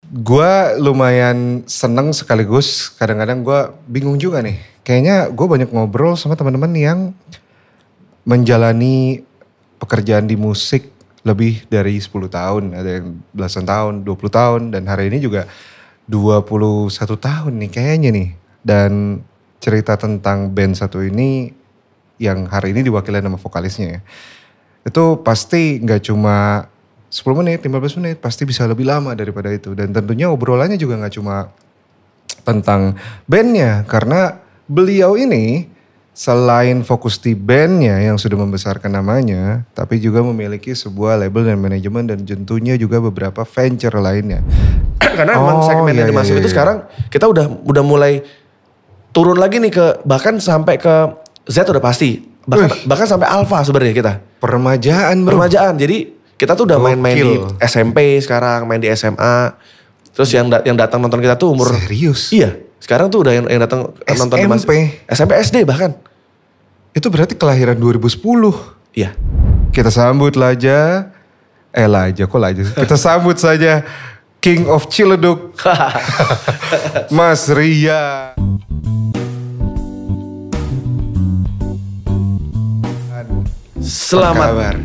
Gue lumayan seneng sekaligus kadang-kadang gue bingung juga nih. Kayaknya gue banyak ngobrol sama teman-teman yang menjalani pekerjaan di musik lebih dari 10 tahun. Ada yang belasan tahun, 20 tahun. Dan hari ini juga 21 tahun nih kayaknya nih. Dan cerita tentang band satu ini yang hari ini diwakili sama vokalisnya ya. Itu pasti gak cuma 10 menit, 15 menit, pasti bisa lebih lama daripada itu. Dan tentunya obrolannya juga gak cuma tentang bandnya. Karena beliau ini selain fokus di bandnya yang sudah membesarkan namanya, tapi juga memiliki sebuah label dan manajemen dan tentunya juga beberapa venture lainnya. Karena memang segmen yang dimasuk itu sekarang kita udah mulai turun lagi nih ke bahkan sampai ke Z udah pasti. Bahkan sampai Alpha sebenarnya kita. Peremajaan bro. Peremajaan. Jadi kita tuh udah main-main di SMP sekarang, main di SMA. Terus yang datang nonton kita tuh umur. Serius? Iya. Sekarang tuh udah yang datang nonton SMP SD bahkan. Itu berarti kelahiran 2010. Iya. Kita sambut Laja. Kita sambut saja King of Ciledug. Mas Ria. Selamat. Kabar?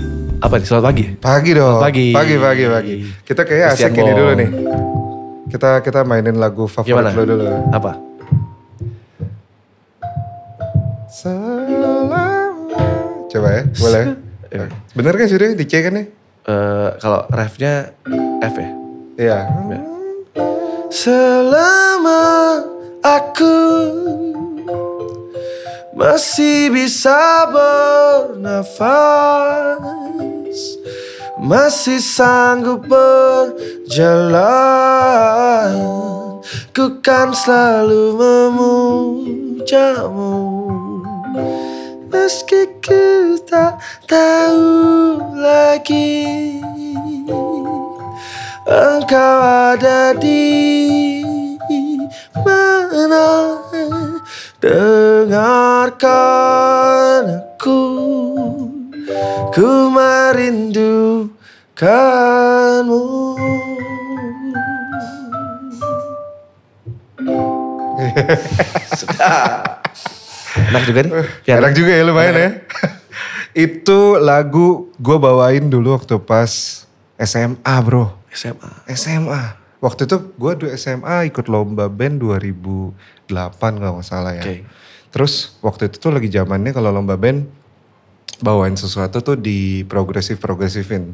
Apa nih? Selamat pagi? Pagi dong. Pagi. Kita kayaknya asik ini dulu nih. Kita mainin lagu favorit lo dulu. Apa? Coba ya, boleh? Bener kan sudah di C kan nih? Kalau refnya F ya? Iya. Selama aku masih bisa bernafas, masih sanggup berjalan, ku kan selalu memujamu. Meski ku tak tahu lagi engkau ada di mana. Dengarkan aku, ku merindukanmu. Sudah. Enak juga nih. Enak juga ya lumayan ya. Itu lagu gue bawain dulu waktu pas SMA bro. SMA. Waktu itu gue di SMA ikut lomba band 2008 kalau gak salah ya. Terus waktu itu tuh lagi zamannya kalau lomba band bawain sesuatu tuh di progresifin.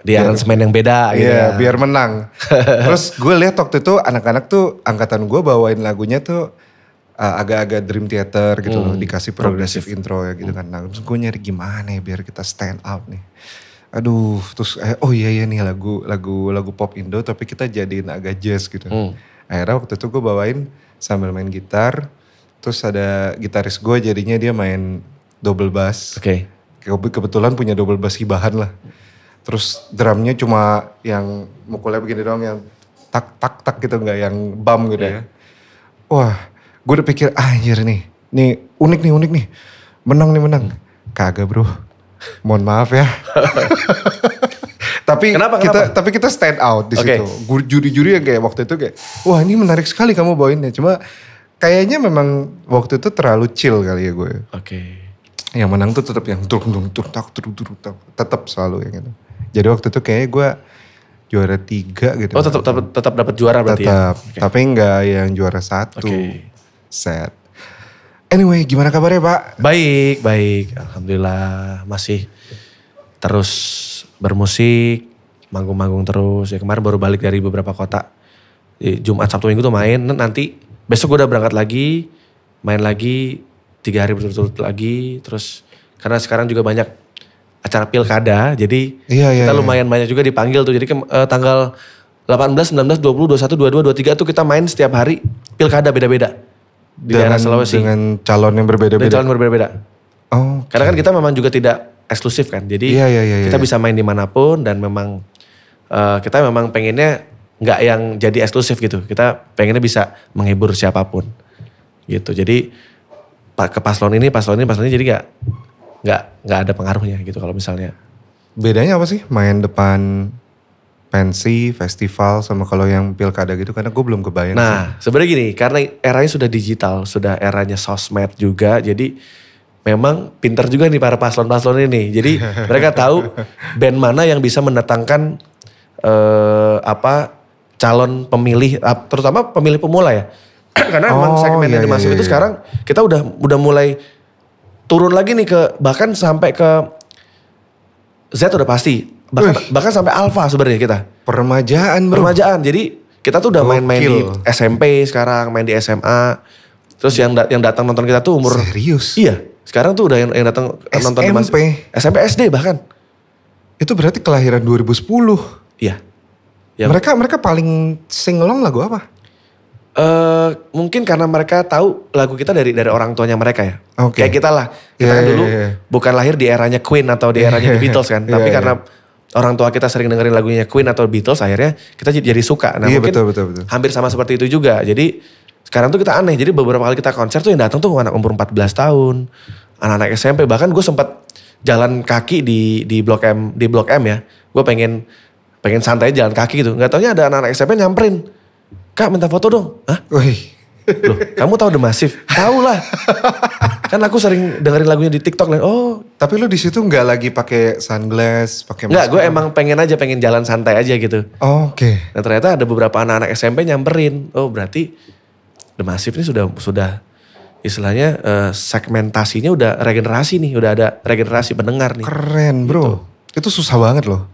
Di aransemen yang beda gitu ya. Biar menang. Terus gue lihat waktu itu anak-anak tuh angkatan gue bawain lagunya tuh agak-agak Dream Theater gitu loh. Dikasih progresif intro ya gitu kan. Nah terus gue nyari gimana ya biar kita stand out nih. Aduh terus oh iya nih lagu pop Indo tapi kita jadiin agak jazz gitu. Akhirnya waktu itu gue bawain sambil main gitar. Terus ada gitaris gue jadinya dia main double bass. Kebetulan punya double bass hibahan lah. Terus drumnya cuma yang mukulnya begini doang yang tak gitu gak yang bum gitu ya. Wah gue udah pikir anjir nih unik nih. Menang. Kagak bro. Mohon maaf ya. Kenapa? Tapi kita stand out di situ. Juri-juri yang kayak waktu itu kayak, wah ini menarik sekali kamu bawainnya. Cuma kayaknya memang waktu itu terlalu chill kali ya gue. Yang menang tuh tetap yang tetap selalu yang gitu. Jadi waktu itu kayaknya gue juara 3 gitu. Oh tetap dapat juara berarti ya? Tapi enggak yang juara 1. Set. Anyway, gimana kabarnya Pak? Baik. Alhamdulillah masih terus bermusik, manggung-manggung terus. Ya kemarin baru balik dari beberapa kota. Jumat, Sabtu, Minggu tuh main. Nanti besok gue udah berangkat lagi, main lagi 3 hari berturut-turut lagi. Terus karena sekarang juga banyak acara pilkada, jadi kita lumayan banyak juga dipanggil tuh. Jadi tanggal 18, 19, 20, 21, 22, 23 tuh kita main setiap hari pilkada beda-beda. Di daerah Sulawesi. Dengan calon yang berbeda-beda. Oh. Karena kan kita memang juga tidak eksklusif kan. Jadi kita bisa main dimanapun dan memang kita memang pengennya nggak yang jadi eksklusif gitu. Kita pengennya bisa menghibur siapapun gitu. Jadi ke paslon ini jadi nggak ada pengaruhnya gitu kalau misalnya. Bedanya apa sih main depan pensi, festival, sama kalau yang pilkada gitu karena gue belum kebayang sih. Nah, sebenarnya gini, karena eranya sudah digital, sudah eranya sosmed juga, jadi memang pinter juga nih para paslon-paslon ini. Jadi mereka tahu band mana yang bisa mendatangkan calon pemilih, terutama pemilih pemula ya. Karena memang segmen yang dimasuk itu sekarang kita udah mulai turun lagi nih ke bahkan sampai ke Z udah pasti. Bahkan sampai alpha sebenarnya kita. Peremajaan bro. Peremajaan. Jadi kita tuh udah main-main di SMP sekarang, main di SMA. Terus yang datang nonton kita tuh umur. Serius? Iya. Sekarang tuh udah yang datang nonton SMP SD bahkan. Itu berarti kelahiran 2010. Iya. Mereka paling singelong lagu apa? Mungkin karena mereka tahu lagu kita dari orang tuanya mereka ya. Kayak kita lah. Kita kan dulu bukan lahir di eranya Queen atau di eranya The Beatles kan. Tapi karena orang tua kita sering dengerin lagunya Queen atau Beatles, akhirnya kita jadi suka. Nah mungkin betul. hampir sama seperti itu juga. Jadi sekarang tuh kita aneh. Jadi beberapa kali kita konser tuh yang datang tuh anak umur 14 tahun. Anak-anak SMP. Bahkan gue sempat jalan kaki di Blok M ya. Gue pengen santai jalan kaki gitu. Gak taunya ada anak-anak SMP nyamperin. Kak minta foto dong. Hah? Wih. Loh, kamu tahu The Massive? Tahu lah. Kan aku sering dengerin lagunya di TikTok. Oh, tapi lu di situ nggak lagi pakai sunglass, pakai masker? Nggak, gue emang pengen jalan santai aja gitu. Oh, oke. Nah ternyata ada beberapa anak-anak SMP nyamperin. Oh berarti The Massive ini sudah istilahnya segmentasinya udah regenerasi nih. Udah ada regenerasi pendengar nih. Keren bro. Gitu. Itu susah banget loh.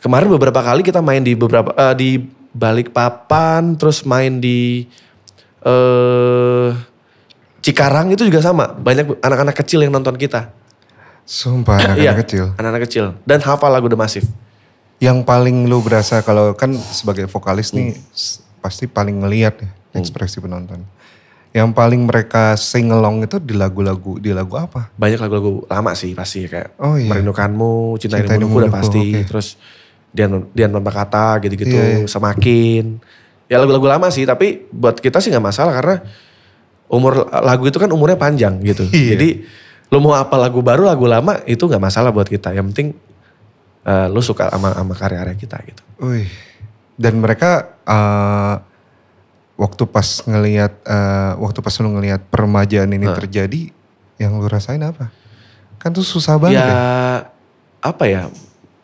Kemarin beberapa kali kita main di di Balikpapan, terus main di Cikarang itu juga sama. Banyak anak-anak kecil yang nonton kita. Sumpah anak-anak kecil. Anak-anak kecil. Dan hafal lagu The Massive. Yang paling lu berasa kalau kan sebagai vokalis nih pasti paling ngeliat ya ekspresi penonton. Yang paling mereka sing along itu di lagu apa? Banyak lagu-lagu lama sih pasti kayak Merindukanmu, Cinta Ini Menunggu udah pasti. Terus Dian Tanpa Kata gitu-gitu, Semakin. Ya lagu-lagu lama sih, tapi buat kita sih gak masalah karena umur lagu itu kan umurnya panjang gitu. Jadi lu mau apa lagu baru, lagu lama itu gak masalah buat kita. Yang penting lu suka sama karya-karya kita gitu. Wih. Dan mereka waktu pas lu ngelihat peremajaan ini terjadi, yang lu rasain apa? Kan tuh susah banget ya. Apa ya?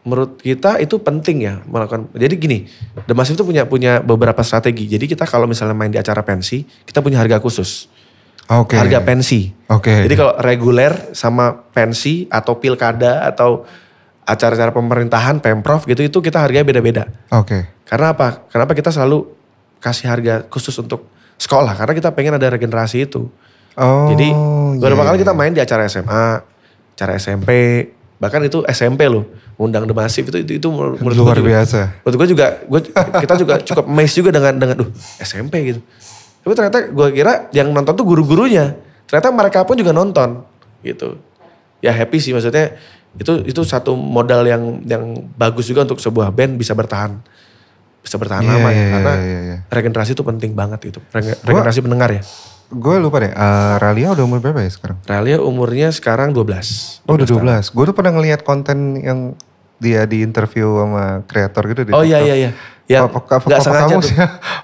Menurut kita itu penting ya melakukan. Jadi gini, The Massive itu punya beberapa strategi. Jadi kita kalau misalnya main di acara pensi, kita punya harga khusus. Harga pensi. Jadi kalau reguler sama pensi atau pilkada atau acara-acara pemerintahan, Pemprov gitu, itu kita harganya beda-beda. Karena apa? Kenapa kita selalu kasih harga khusus untuk sekolah? Karena kita pengen ada regenerasi itu. Jadi beberapa kali kita main di acara SMA, acara SMP, bahkan itu SMP loh. Undang The Massive itu menurut luar biasa. Menurut gue juga, kita juga cukup amazed juga dengan SMP gitu. Tapi ternyata gue kira yang nonton tuh guru-gurunya. Ternyata mereka pun juga nonton gitu. Ya happy sih maksudnya. Itu satu modal yang bagus juga untuk sebuah band bisa bertahan lama ya. Karena regenerasi itu penting banget gitu. Regenerasi pendengar ya. Gue lupa deh, Ralia udah umur berapa ya sekarang? Ralia umurnya sekarang 12. Oh udah 12. Gue tuh pernah ngeliat konten yang dia di interview sama kreator gitu. Oh iya. Ya, papa kamu sih,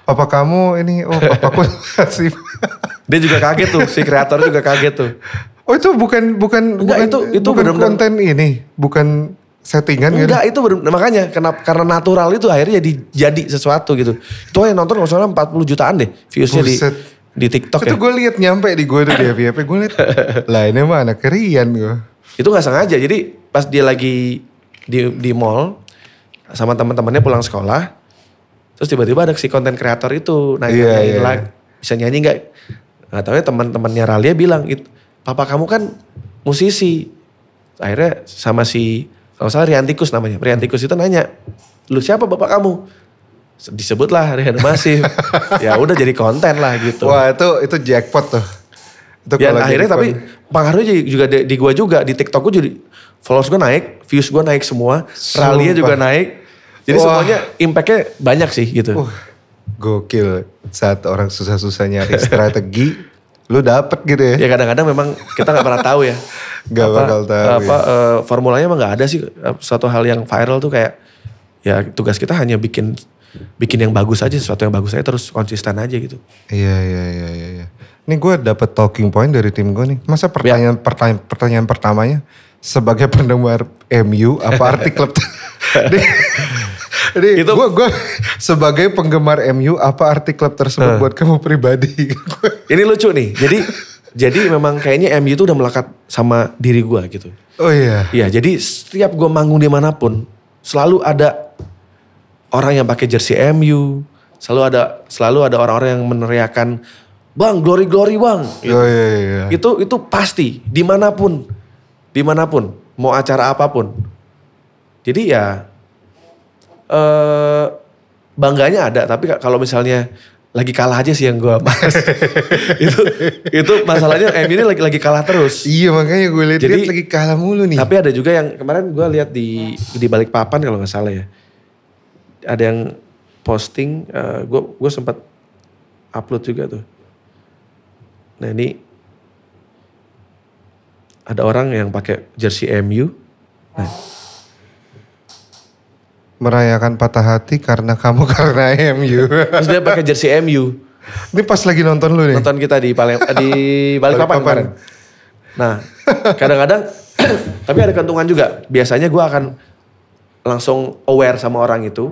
papa kamu ini, papaku sih. Dia juga kaget tuh, si kreator juga kaget tuh. Oh itu bukan konten ini, bukan settingan gitu? Enggak, itu makanya karena natural itu akhirnya jadi sesuatu gitu. Itu yang nonton kalau salah 40 jutaan deh viewsnya di TikTok itu ya. Gue liat nyampe di gue tuh di FYP, gue liat lah ini mah anak Rian gue. Itu gak sengaja, jadi pas dia lagi di mall sama teman-temannya pulang sekolah, terus tiba-tiba ada si konten kreator itu nanya-nanyain bisa nyanyi gak? Gak tau ya teman-temannya Ralia bilang, papa kamu kan musisi. Akhirnya sama kalau salah Riantikus namanya, Riantikus itu nanya, lu siapa bapak kamu? Disebutlah Rian Massive. Ya udah jadi konten lah gitu. Wah itu jackpot tuh. Itu ya akhirnya tapi pengaruhnya juga di gua juga. Di TikTok gua jadi followers gua naik, views gua naik semua. Ralia juga naik. Jadi semuanya impactnya banyak sih gitu. Gokil. Saat orang susah-susah nyari strategi, lu dapet gitu ya. Ya kadang-kadang memang kita gak pernah tahu ya. Gak bakal tahu formulanya emang gak ada sih. Suatu hal yang viral tuh kayak Ya tugas kita hanya bikin yang bagus aja, sesuatu yang bagus aja terus konsisten aja gitu. Iya. Nih gue dapet talking point dari tim gue nih. Masa pertanyaan pertamanya sebagai penggemar MU apa arti klub? Jadi Itu- gue sebagai penggemar MU apa arti klub tersebut buat kamu pribadi? Ini lucu nih. Jadi memang kayaknya MU itu udah melekat sama diri gue gitu. Oh iya. Iya, jadi setiap gue manggung dimanapun selalu ada orang yang pakai jersey MU, selalu ada orang-orang yang meneriakan, "Bang, glory bang." Gitu. Oh iya. Itu pasti dimanapun, mau acara apapun. Jadi ya bangganya ada, tapi kalau misalnya lagi kalah aja sih yang gue bahas. itu masalahnya MU ini lagi kalah terus. Iya makanya gue lihat Jadi- lagi kalah mulu nih. Tapi ada juga yang kemarin gue lihat di Balikpapan kalau nggak salah ya. Ada yang posting, gue sempat upload juga tuh. Nah ini ada orang yang pakai jersey MU. Nah, Merayakan patah hati karena kamu karena MU. terus dia pakai jersey MU. Ini pas lagi nonton lu nih. Nonton kita di Balikpapan kemarin. Nah kadang-kadang tapi ada keuntungan juga. Biasanya gue akan langsung aware sama orang itu.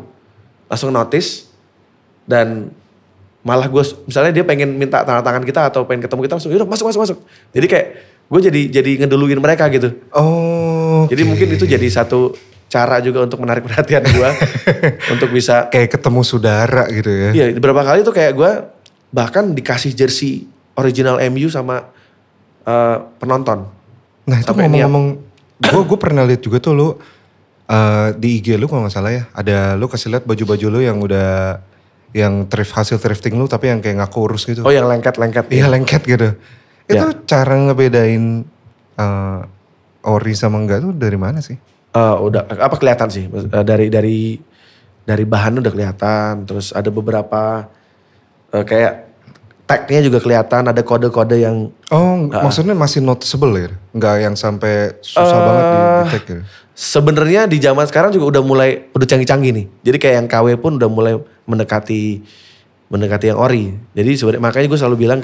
Langsung notice. Dan malah gue misalnya dia pengen minta tanda tangan kita atau pengen ketemu kita langsung yaudah masuk. Jadi kayak gue jadi ngeduluin mereka gitu. Oh. Jadi mungkin itu jadi satu cara juga untuk menarik perhatian gue. Untuk bisa. Kayak ketemu saudara gitu ya. Iya beberapa kali tuh kayak gue bahkan dikasih jersey original MU sama penonton. Nah itu Sampai ngomong-ngomong, gue pernah lihat juga tuh lu di IG lu kalau nggak salah ya, ada lu kasih lihat baju-baju lu yang udah yang hasil thrifting lu tapi yang kayak nggak kurus gitu. Oh yang lengket-lengket. Iya lengket gitu. Itu Ya. cara ngebedain ori sama enggak tuh dari mana sih? Udah apa kelihatan sih dari bahannya udah kelihatan. Terus ada beberapa kayak tagnya juga kelihatan. Ada kode-kode yang Oh maksudnya masih noticeable ya? Nggak yang sampai susah banget di tag gitu? sebenarnya di zaman sekarang juga udah canggih-canggih nih. Jadi kayak yang KW pun udah mulai mendekati yang ori. Jadi sebenarnya makanya gue selalu bilang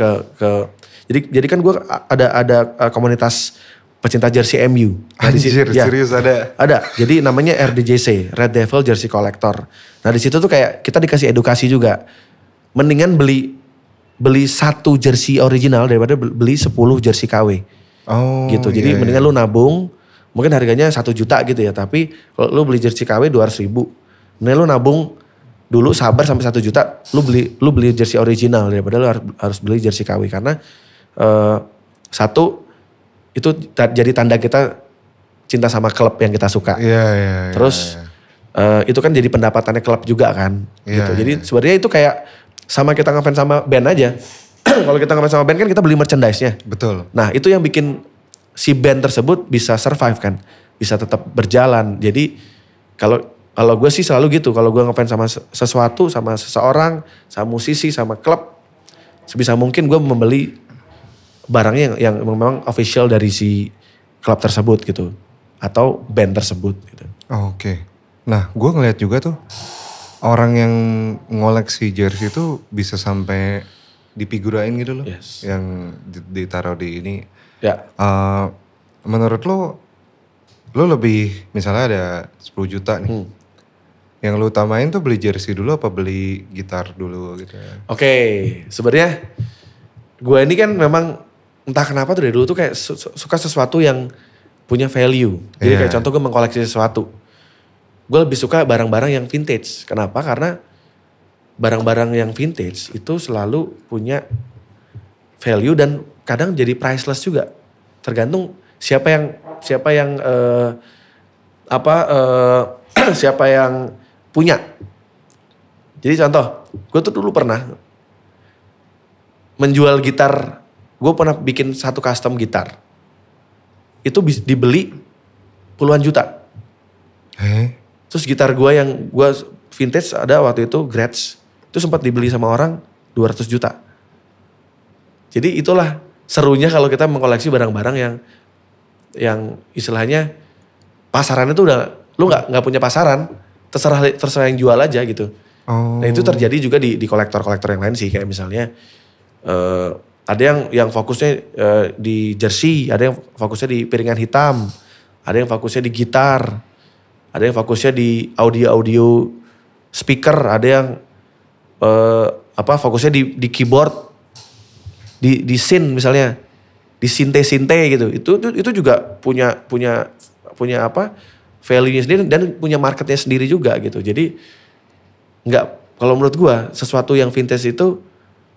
jadi kan gue ada komunitas pecinta jersey MU. Nah, Anjir ya, serius ada? ada. Jadi namanya RDJC, Red Devil Jersey Collector. Nah di situ tuh kayak kita dikasih edukasi juga. Mendingan beli satu jersey original daripada beli 10 jersey KW. Oh Gitu. Jadi iya, mendingan lu nabung, mungkin harganya 1 juta gitu ya. Tapi kalau lu beli jersey KW 200 ribu. Mendingan lu nabung dulu sabar sampai 1 juta. Lu beli jersey original daripada lu harus beli jersey KW. Karena satu itu jadi tanda kita cinta sama klub yang kita suka. Iya. Terus itu kan jadi pendapatannya klub juga kan. Iya, Gitu. Jadi sebenarnya itu kayak sama kita ngefans sama band aja. Kalau kita ngefans sama band kan kita beli merchandise-nya. Betul. Nah itu yang bikin si band tersebut bisa survive kan. Bisa tetap berjalan. Jadi kalau gue sih selalu gitu. Kalau gue ngefans sama sesuatu, sama seseorang, sama musisi, sama klub. Sebisa mungkin gue membeli barangnya yang memang official dari si klub tersebut gitu. Atau band tersebut gitu. Oh, oke. Nah gue ngeliat juga tuh. Orang yang ngoleksi jersey itu bisa sampai dipigurain gitu loh. Yes. Yang ditaruh di ini. Ya. Menurut lo lebih misalnya ada 10 juta nih. Yang lo utamain tuh beli jersey dulu apa beli gitar dulu gitu ya? Oke, sebenarnya gue ini kan memang entah kenapa tuh dari dulu tuh kayak suka sesuatu yang punya value. Jadi Iya. kayak contoh gue mengkoleksi sesuatu. Gue lebih suka barang-barang yang vintage. Kenapa? Karena barang-barang yang vintage itu selalu punya value dan kadang jadi priceless juga. Tergantung siapa yang siapa yang punya. Jadi contoh, gue tuh dulu pernah menjual gitar. Gue pernah bikin satu custom gitar. Itu dibeli puluhan juta. Terus gitar gue yang gue vintage ada waktu itu Gretsch. Itu sempat dibeli sama orang 200 juta. Jadi itulah serunya kalau kita mengkoleksi barang-barang yang istilahnya pasarannya tuh udah, lu gak punya pasaran. terserah yang jual aja gitu. Oh. Nah itu terjadi juga di kolektor-kolektor yang lain sih, kayak misalnya ada yang fokusnya di jersey, ada yang fokusnya di piringan hitam, ada yang fokusnya di gitar, ada yang fokusnya di audio speaker, ada yang fokusnya di keyboard, di synth misalnya, di sinte gitu. Itu juga punya value-nya sendiri dan punya marketnya sendiri juga gitu. Jadi kalau menurut gua sesuatu yang vintage itu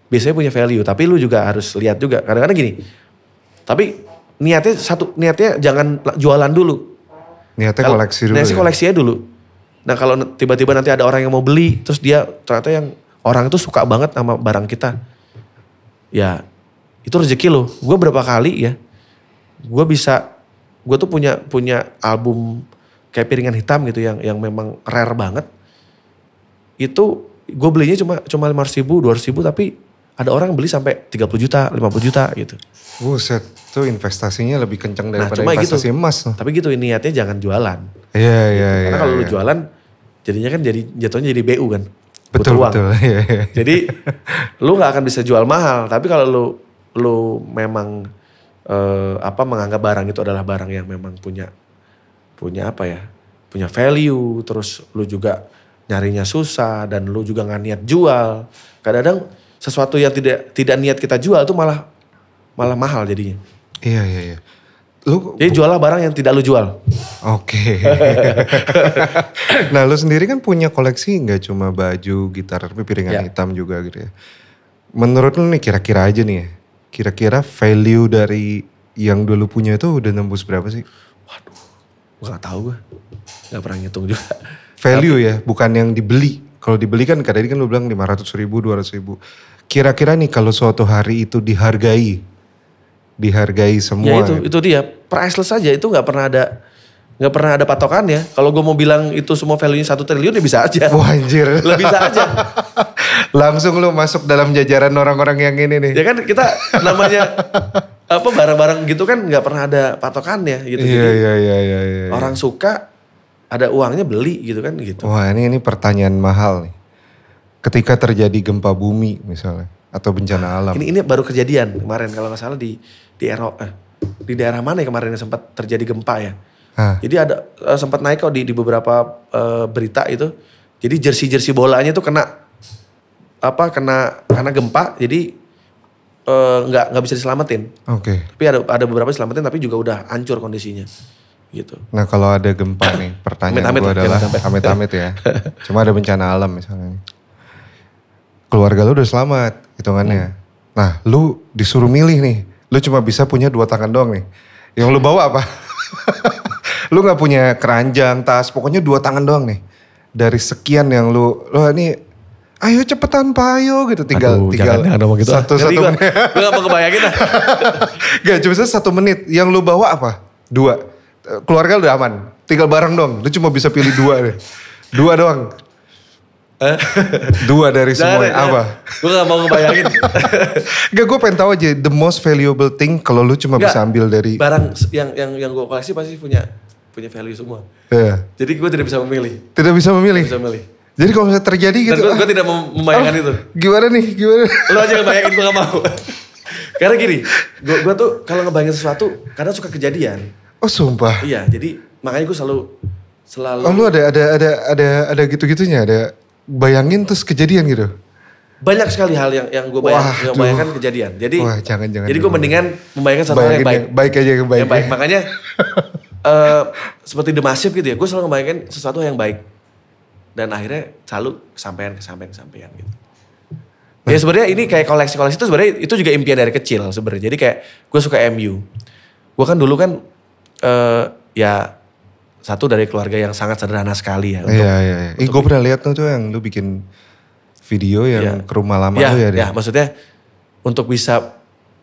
biasanya punya value, tapi lu juga harus lihat juga. Kadang-kadang gini. Tapi niatnya jangan jualan dulu. Niatnya koleksi dulu. Niatnya koleksinya dulu. Nah kalau tiba-tiba nanti ada orang yang mau beli, terus dia ternyata yang orang itu suka banget sama barang kita. Ya itu rezeki lo. Gue berapa kali ya, gue tuh punya album kayak piringan hitam gitu yang memang rare banget. Itu gue belinya cuma 500 ribu, 200 ribu, tapi ada orang beli sampai 30 juta, 50 juta gitu. Buset, tuh investasinya lebih kencang daripada investasi gitu, emas. Tapi gitu niatnya jangan jualan. Iya, gitu. iya. Karena kalau lu jualan, jadinya kan jatuhnya jadi BU kan. Betul. Iya. Jadi lu gak akan bisa jual mahal. Tapi kalau lu memang menganggap barang itu adalah barang yang memang punya value. Terus lu juga nyarinya susah dan lu juga gak niat jual. Kadang-kadang sesuatu yang tidak niat kita jual itu malah mahal jadinya. Iya. Jadi juallah barang yang tidak lu jual. Oke. Nah lu sendiri kan punya koleksi gak cuma baju, gitar, tapi piringan hitam juga gitu ya. Menurut lu nih kira-kira aja nih ya. Kira-kira value dari yang dulu punya itu udah nembus berapa sih? Waduh, gak tahu gue. Gak pernah ngitung juga. Value ya, bukan yang dibeli. Kalau dibeli kan kadang kan lu bilang 500 ribu, 200 ribu. Kira-kira nih kalau suatu hari itu dihargai semua. Ya itu dia, priceless aja, itu gak pernah ada patokannya. Kalau gue mau bilang itu semua value-nya 1 triliun ya bisa aja. Wah anjir. Bisa aja. Langsung lu masuk dalam jajaran orang-orang yang ini nih. Ya kan kita namanya barang-barang gitu kan gak pernah ada patokannya gitu. Iya. Orang suka, ada uangnya beli gitu kan gitu. Wah ini pertanyaan mahal nih. Ketika terjadi gempa bumi misalnya atau bencana alam. Ini baru kejadian kemarin kalau nggak salah di daerah mana ya kemarin yang sempat terjadi gempa ya. Jadi ada sempat naik kok di beberapa berita itu. Jadi jersey bolanya tuh kena gempa jadi nggak bisa diselamatin. Oke. Tapi ada beberapa diselamatin tapi juga udah hancur kondisinya. Gitu. Nah kalau ada gempa nih, pertanyaan gue adalah amit-amit ya. Cuma ada bencana alam misalnya. Keluarga lu udah selamat hitungannya. Nah lu disuruh milih nih, lu cuma bisa punya 2 tangan doang nih. Yang lu bawa apa? Lu gak punya keranjang, tas, pokoknya 2 tangan doang nih. Dari sekian yang lu ini ayo cepetan Pak ayo gitu. Tinggal jangan ngomong gitu. Satu menit. Gue gak mau kebayangin lah. Gak cuma 1 menit, yang lu bawa apa? 2. Keluarga udah aman, tinggal bareng dong. Lu cuma bisa pilih 2 deh. 2 doang. 2 dari semua apa? Gue gak mau ngebayangin. Gak, gue pengen tahu aja the most valuable thing kalau lu cuma bisa ambil dari barang yang gue koleksi pasti punya value semua. Yeah. Jadi gue tidak bisa memilih. Tidak bisa memilih. Jadi kalau misalnya terjadi gitu. Dan gue tidak membayangkan itu. Gimana nih? Lu aja ngebayangin, gue gak mau. Karena gini, gue tuh kalau ngebayangin sesuatu kadang suka kejadian. Oh sumpah. Iya, jadi makanya gue selalu. Oh lu ada gitu-gitunya, ada bayangin terus kejadian gitu. Banyak sekali hal yang gue bayangkan kejadian. Jadi jangan. Jadi gue mendingan membayangkan satu hal yang baik. Baik aja yang baik. Yang baik. Makanya seperti The Massive gitu ya, gue selalu membayangkan sesuatu yang baik. Dan akhirnya selalu kesampaian gitu. Ya sebenarnya ini kayak koleksi itu sebenarnya itu juga impian dari kecil sebenarnya. Jadi kayak gue suka MU. Gue kan dulu kan satu dari keluarga yang sangat sederhana sekali ya. Iya. Gue pernah lihat tuh yang lu bikin video yang ke rumah lama lu ya. Iya, maksudnya untuk bisa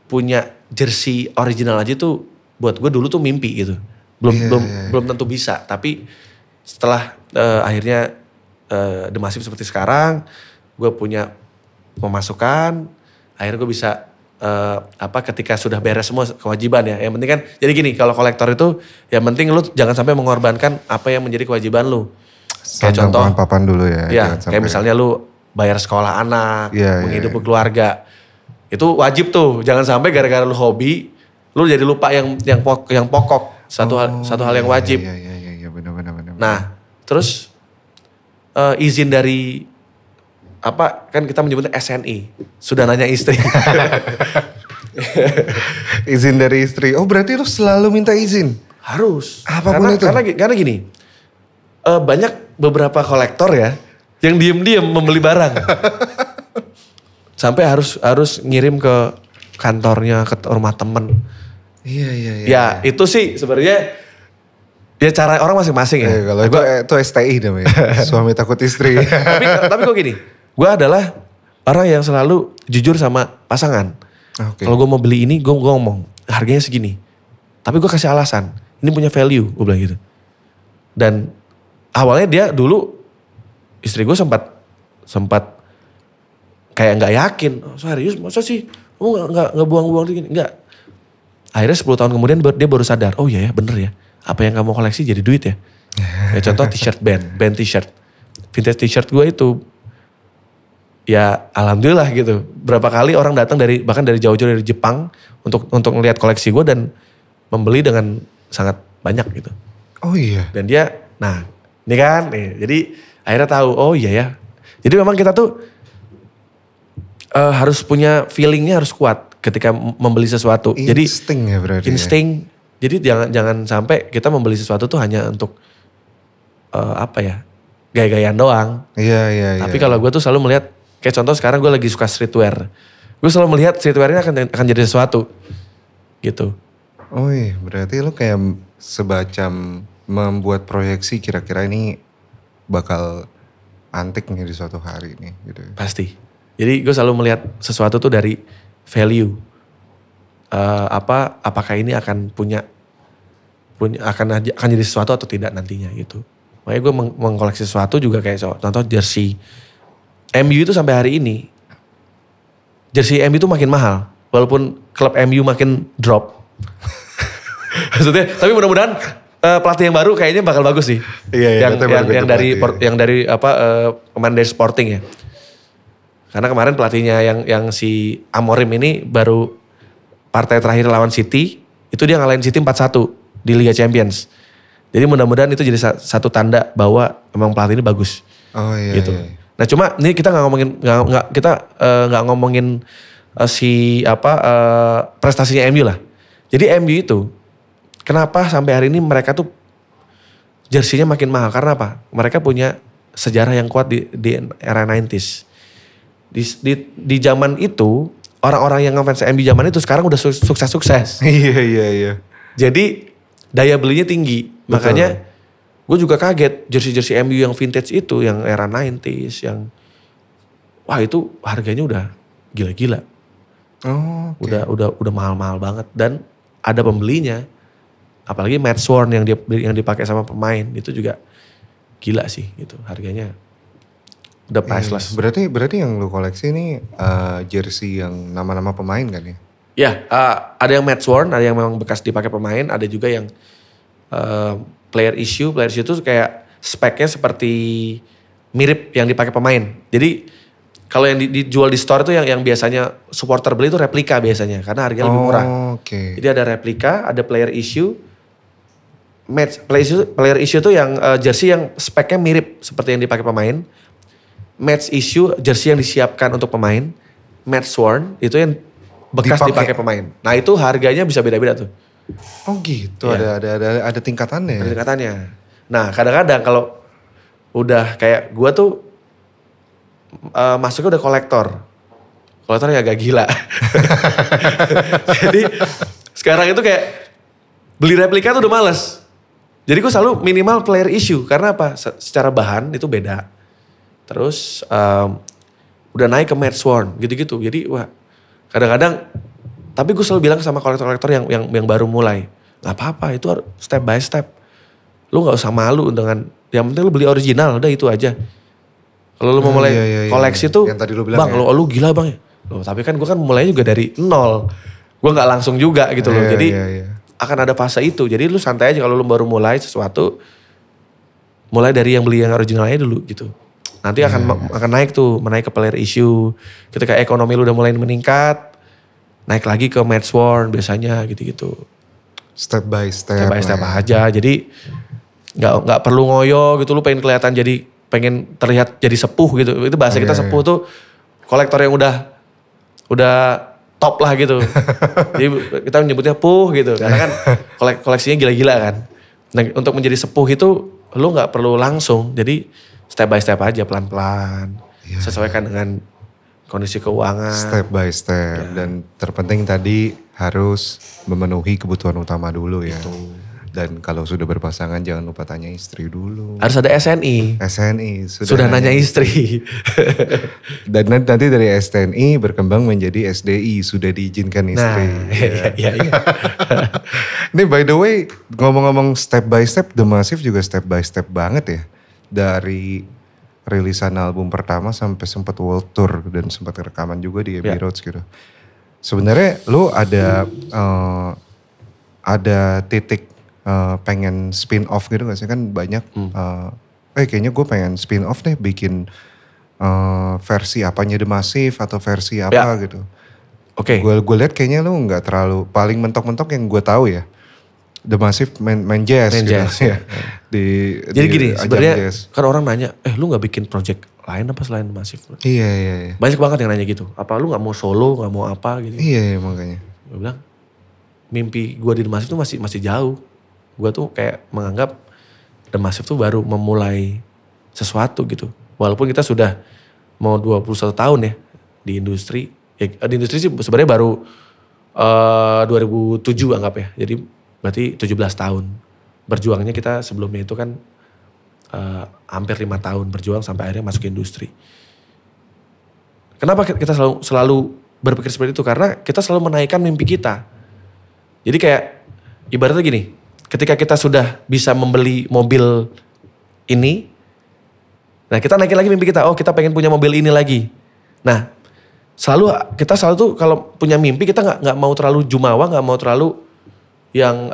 punya jersey original aja tuh buat gue dulu tuh mimpi gitu. Belum tentu bisa. Tapi setelah akhirnya The Massive seperti sekarang, gue punya pemasukan, akhirnya gue bisa ketika sudah beres semua kewajiban ya. Yang penting kan, jadi gini, kalau kolektor itu yang penting lu jangan sampai mengorbankan apa yang menjadi kewajiban lu. Kayak contoh, papan dulu ya. Ya kayak misalnya lu bayar sekolah anak, menghidupi keluarga. Itu wajib tuh, jangan sampai gara-gara lu hobi, lu jadi lupa yang pokok. Satu hal yang wajib. Iya, benar. Nah, terus izin dari apa kan kita menyebutnya SNI, sudah nanya istri. Izin dari istri. Oh berarti lu selalu minta izin? Harus. Apapun itu? Karena gini, banyak beberapa kolektor ya yang diem-diem membeli barang. Sampai harus ngirim ke kantornya, ke rumah temen. Iya. Ya itu sih sebenarnya ya cara orang masing-masing ya. Kalau itu STI namanya, suami takut istri. tapi kok gini, gue adalah orang yang selalu jujur sama pasangan. Okay. Kalau gue mau beli ini, gue ngomong harganya segini. Tapi gue kasih alasan, ini punya value, gue bilang gitu. Dan awalnya dia dulu, istri gue sempat kayak nggak yakin. Oh, serius, masa sih? Kamu nggak buang-buang gini? Nggak. Akhirnya 10 tahun kemudian dia baru sadar, oh iya ya bener ya. Apa yang kamu koleksi jadi duit ya. Ya contoh t-shirt band t-shirt. Vintage t-shirt gue itu, ya alhamdulillah gitu. Berapa kali orang datang bahkan dari jauh-jauh dari Jepang untuk ngelihat koleksi gue dan membeli dengan sangat banyak gitu. Oh iya. Dan dia, nah ini kan, jadi akhirnya tahu, oh iya ya. Jadi memang kita tuh harus punya feelingnya harus kuat ketika membeli sesuatu. Insting ya berarti. Insting. Jadi jangan sampai kita membeli sesuatu tuh hanya untuk gaya-gayaan doang. Iya. Tapi kalau gue tuh selalu melihat, kayak contoh sekarang gue lagi suka streetwear. Gue selalu melihat streetwear ini akan jadi sesuatu. Gitu. Oh iya, berarti lu kayak sebacam membuat proyeksi kira-kira ini bakal antik nih di suatu hari nih gitu. Pasti. Jadi gue selalu melihat sesuatu tuh dari value. Apakah ini akan akan jadi sesuatu atau tidak nantinya gitu. Makanya gue mengkoleksi sesuatu juga kayak contoh jersey. MU itu sampai hari ini, jersey MU itu makin mahal. Walaupun klub MU makin drop. Maksudnya, tapi mudah-mudahan pelatih yang baru kayaknya bakal bagus sih. Iya, yang dari pemain dari Sporting ya. Karena kemarin pelatihnya yang si Amorim ini baru partai terakhir lawan City, itu dia ngalahin City 4-1 di Liga Champions. Jadi mudah-mudahan itu jadi satu tanda bahwa memang pelatih ini bagus. Oh iya. Gitu. Iya. Nah cuma ini kita nggak ngomongin prestasinya MU lah. Jadi MU itu kenapa sampai hari ini mereka tuh jersinya makin mahal? Karena apa? Mereka punya sejarah yang kuat di era 90s. Di zaman itu orang-orang yang ngefans MU zaman itu sekarang udah sukses-sukses. Iya. Jadi daya belinya tinggi. Betul. Makanya gue juga kaget jersey MU yang vintage itu, yang era 90s, yang wah itu harganya udah gila-gila. Oh, okay. Udah mahal-mahal banget dan ada pembelinya. Apalagi Matt Sworn yang dipakai sama pemain itu juga gila sih gitu harganya. Udah priceless. Berarti yang lu koleksi ini jersey yang nama-nama pemain kan ya? Ya, ada yang Matt Sworn, ada yang memang bekas dipakai pemain, ada juga yang player issue. Player issue itu kayak speknya seperti mirip yang dipakai pemain. Jadi kalau yang dijual di store itu yang biasanya supporter beli itu replika biasanya karena harganya lebih murah. Okay. Jadi ada replika, ada player issue. Player issue itu yang jersey yang speknya mirip seperti yang dipakai pemain. Match issue jersey yang disiapkan untuk pemain. Match worn itu yang bekas dipakai pemain. Nah itu harganya bisa beda-beda tuh. Oh gitu, ya. ada tingkatannya. Ada tingkatannya. Nah kadang-kadang kalau udah kayak gue tuh masuknya udah kolektor. Kolektornya agak gila. Jadi sekarang itu kayak beli replika tuh udah males. Jadi gue selalu minimal player issue. Karena apa? Secara bahan itu beda. Terus udah naik ke match worn gitu-gitu. Jadi wah kadang-kadang, tapi gue selalu bilang sama kolektor-kolektor yang baru mulai. Gak apa-apa itu step by step. Lu gak usah malu dengan, yang penting lu beli original udah itu aja. Kalau lu mau mulai koleksi tuh, yang tadi lu bilang bang ya? lu gila bang ya. Loh, tapi kan gue kan mulainya juga dari nol. Gue gak langsung juga gitu loh. Jadi akan ada fase itu. Jadi lu santai aja kalau lu baru mulai sesuatu. mulai dari yang beli yang originalnya dulu gitu. Nanti akan naik tuh, menaik ke player issue. Ketika ekonomi lu udah mulai meningkat, naik lagi ke match worn biasanya gitu-gitu. Step by step. Step by step aja. Jadi nggak perlu ngoyo gitu, lu pengen kelihatan jadi, pengen terlihat jadi sepuh gitu. Itu bahasa kita sepuh tuh kolektor yang udah top lah gitu. Jadi kita menyebutnya puh gitu. Karena kan koleksinya gila-gila kan. Nah, untuk menjadi sepuh itu lu nggak perlu langsung. Jadi step by step aja, pelan-pelan. Sesuaikan dengan kondisi keuangan. Step by step. Dan terpenting tadi harus memenuhi kebutuhan utama dulu ya. Dan kalau sudah berpasangan jangan lupa tanya istri dulu. Harus ada SNI. SNI. Sudah nanya istri. Dan nanti dari STNI berkembang menjadi SDI. Sudah diizinkan istri. Nah, iya. Ini by the way, ngomong-ngomong step by step, The Massive juga step by step banget ya. Dari rilisan album pertama sampai sempat world tour dan sempat rekaman juga di Abbey Road gitu. Sebenarnya lu ada titik pengen spin off gitu gak sih? Kan banyak, kayaknya gue pengen spin off deh, bikin versi apanya The Massive atau versi apa gitu. Oke. Gue lihat kayaknya lu gak terlalu, paling mentok-mentok yang gue tahu ya, The Massive main jazz gitu. Ya. Jadi gini, sebenarnya kan orang nanya, lu gak bikin project lain apa selain The Massive? Iya. Banyak banget yang nanya gitu. Apa lu gak mau solo, gak mau apa gitu. Iya makanya. Gue bilang, mimpi gue di The Massive tuh masih jauh. Gue tuh kayak menganggap The Massive tuh baru memulai sesuatu gitu. Walaupun kita sudah mau 21 tahun ya di industri. Ya, di industri sih sebenarnya baru 2007 anggap ya. Jadi berarti 17 tahun. Berjuangnya kita sebelumnya itu kan hampir 5 tahun berjuang sampai akhirnya masuk ke industri. Kenapa kita selalu berpikir seperti itu? Karena kita selalu menaikkan mimpi kita. Jadi kayak ibaratnya gini, ketika kita sudah bisa membeli mobil ini, nah kita naikin lagi mimpi kita, kita pengen punya mobil ini lagi. Nah, kita selalu tuh kalau punya mimpi kita nggak mau terlalu jumawa, nggak mau terlalu yang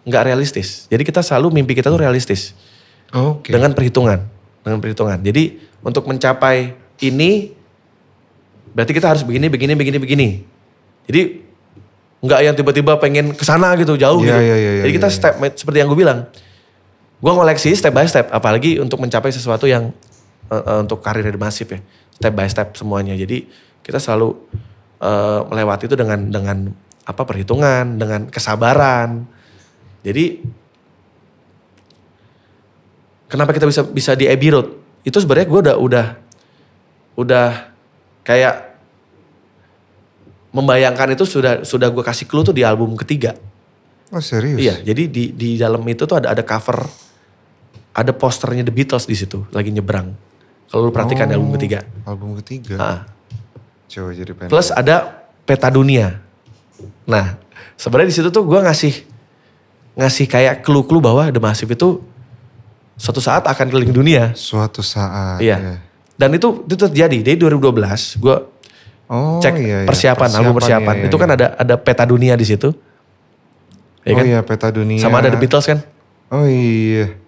nggak realistis. Jadi kita selalu mimpi kita tuh realistis. Dengan perhitungan. Jadi untuk mencapai ini berarti kita harus begini. Jadi nggak yang tiba-tiba pengen kesana gitu jauh gitu. Jadi kita step seperti yang gue bilang. Gue ngoleksi step by step. Apalagi untuk mencapai sesuatu yang untuk karir The Massive ya. Step by step semuanya. Jadi kita selalu melewati itu dengan perhitungan, dengan kesabaran. Jadi kenapa kita bisa di Abbey Road? Itu sebenarnya gue udah kayak membayangkan itu sudah gue kasih clue tuh di album ketiga. Oh serius? Iya, jadi di dalam itu tuh ada cover, ada posternya The Beatles di situ lagi nyebrang. Kalau lu perhatikan di album ketiga. Album ketiga. Coba jadi pengen. Plus ada peta dunia. Nah, sebenarnya di situ tuh gue ngasih kayak clue bahwa The Massive itu suatu saat akan keliling dunia. Suatu saat. Iya. Dan itu terjadi. Dari 2012 gue cek persiapan album persiapan. Itu kan ada peta dunia di situ. Ya kan? Iya peta dunia. Sama ada The Beatles kan? Oh iya.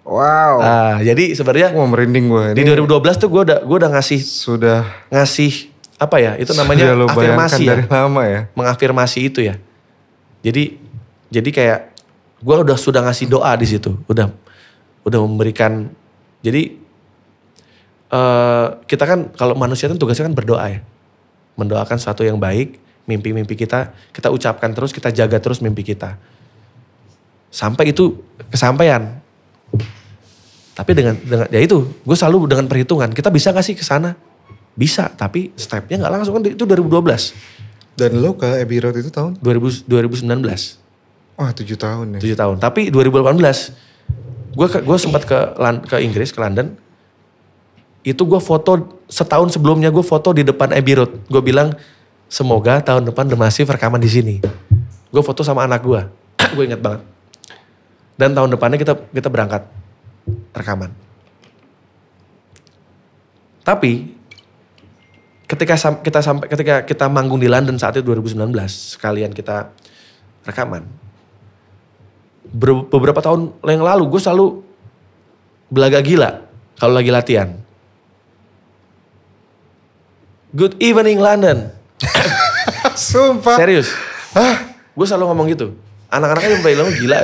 Wow. Nah, jadi sebenarnya merinding gue. Di 2012 tuh gue udah ngasih apa ya? Itu namanya afirmasi ya. Dari lama ya. Mengafirmasi itu ya. Jadi kayak gue sudah ngasih doa di situ. Udah memberikan. Jadi kita kan kalau manusia kan tugasnya kan berdoa ya. Mendoakan sesuatu yang baik, mimpi-mimpi kita ucapkan terus, kita jaga terus mimpi kita. Sampai itu kesampaian. Tapi dengan ya itu, gue selalu dengan perhitungan, kita bisa gak sih ke sana? Bisa, tapi stepnya gak langsung kan itu 2012. Dan lo ke Abbey Road itu tahun? 2019. Wah 7 tahun ya. 7 tahun, tapi 2018 gue sempat ke Inggris, ke London. Itu gue foto setahun sebelumnya gue foto di depan Abbey Road. Gue bilang semoga tahun depan The Massive rekaman di sini. Gue foto sama anak gue. Gue ingat banget. Dan tahun depannya kita berangkat rekaman. Tapi ketika kita manggung di London saat itu 2019 sekalian kita rekaman. beberapa tahun yang lalu gue selalu belaga gila kalau lagi latihan. Good evening London. Sumpah. Serius. Gue selalu ngomong gitu. Anak-anaknya yang bilang gila.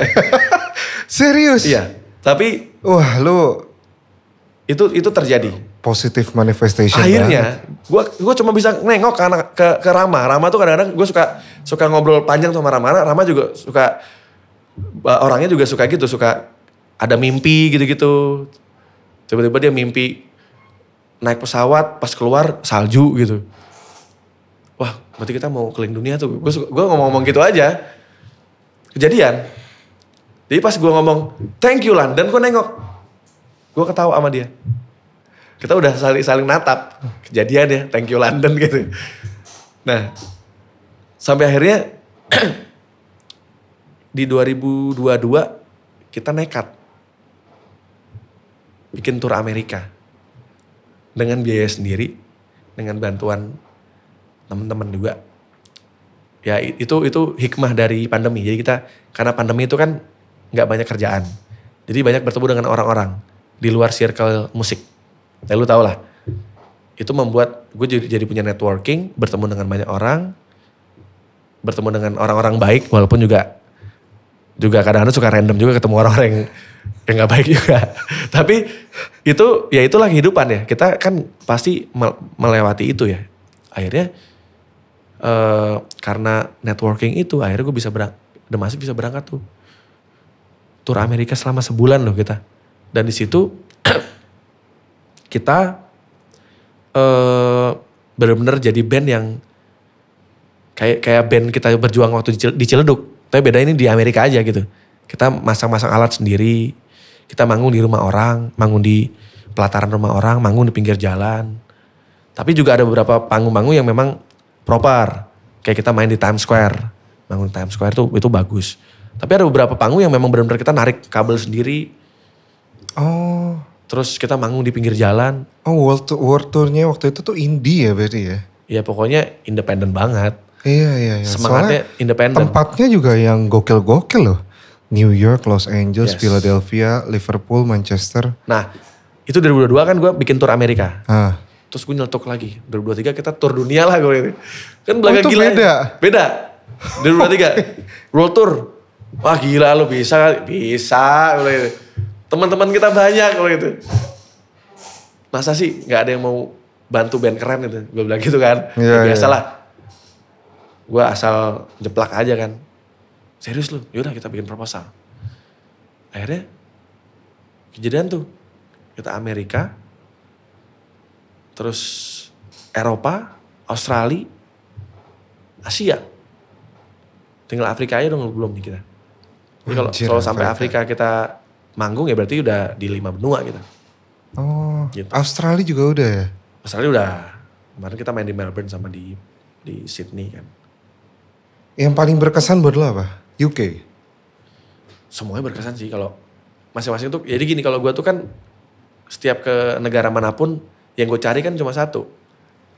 Serius? Iya. Tapi wah lu itu terjadi. Positive manifestation. Akhirnya gue cuma bisa nengok ke Rama. Rama tuh kadang-kadang gue suka ngobrol panjang sama Rama. Rama juga suka, orangnya juga suka gitu, suka ada mimpi gitu-gitu. Tiba-tiba dia mimpi naik pesawat, pas keluar salju gitu. Wah, berarti kita mau keliling dunia tuh. Gue ngomong-ngomong gitu aja. Kejadian. Jadi pas gue ngomong, thank you London, gue nengok. Gue ketawa sama dia. Kita udah saling natap. Kejadian ya, thank you London gitu. Nah, sampai akhirnya di 2022 kita nekat. Bikin tur Amerika. Dengan biaya sendiri, dengan bantuan teman-teman juga. Ya itu hikmah dari pandemi. Jadi kita, karena pandemi itu kan gak banyak kerjaan. Jadi banyak bertemu dengan orang-orang di luar circle musik. Ya lu tau lah. Itu membuat gue jadi punya networking, bertemu dengan banyak orang, bertemu dengan orang-orang baik, walaupun juga kadang-kadang suka random juga ketemu orang-orang yang gak baik juga. Tapi itu ya itulah kehidupan ya. Kita kan pasti melewati itu ya. Akhirnya karena networking itu akhirnya gue bisa masih bisa berangkat tuh. Tur Amerika selama sebulan loh kita. Dan di situ kita benar-benar jadi band yang kayak band kita berjuang waktu di Ciledug. Tapi beda ini di Amerika aja gitu. Kita masang-masang alat sendiri. Kita manggung di rumah orang, manggung di pelataran rumah orang, manggung di pinggir jalan. Tapi juga ada beberapa panggung-panggung yang memang proper. Kayak kita main di Times Square. Manggung di Times Square itu bagus. Tapi ada beberapa panggung yang memang benar-benar kita narik kabel sendiri. Oh. Terus kita manggung di pinggir jalan. Oh, world tournya waktu itu tuh indie ya berarti ya? Ya pokoknya independen banget. Iya. Semangatnya independen. Tempatnya juga yang gokil-gokil loh. New York, Los Angeles, yes. Philadelphia, Liverpool, Manchester. Nah, itu 2022 kan gue bikin tur Amerika. Ah. Terus gue nyeletuk lagi. 2023 kita tur dunia lah gue. Kan belaga gila. Beda. 2023. World Tour. Wah gila lu bisa. Teman-teman kita banyak kalau gitu. Masa sih gak ada yang mau bantu band keren gitu. Gue bilang gitu kan. Yeah, biasalah. Gue asal jeplak aja kan. Serius lu? Yaudah kita bikin proposal. Akhirnya kejadian tuh. Kita Amerika. Terus Eropa, Australia, Asia. Tinggal Afrika aja dong belum nih kita. Jadi kalau sampai Afrika kita manggung ya berarti udah di 5 benua kita. Oh, gitu. Australia juga udah ya? Australia udah. Kemarin kita main di Melbourne sama di Sydney kan. Yang paling berkesan buat lo apa? UK? Semuanya berkesan sih kalau masing-masing tuh. Jadi gini kalau gue tuh kan setiap ke negara manapun yang gue cari kan cuma satu.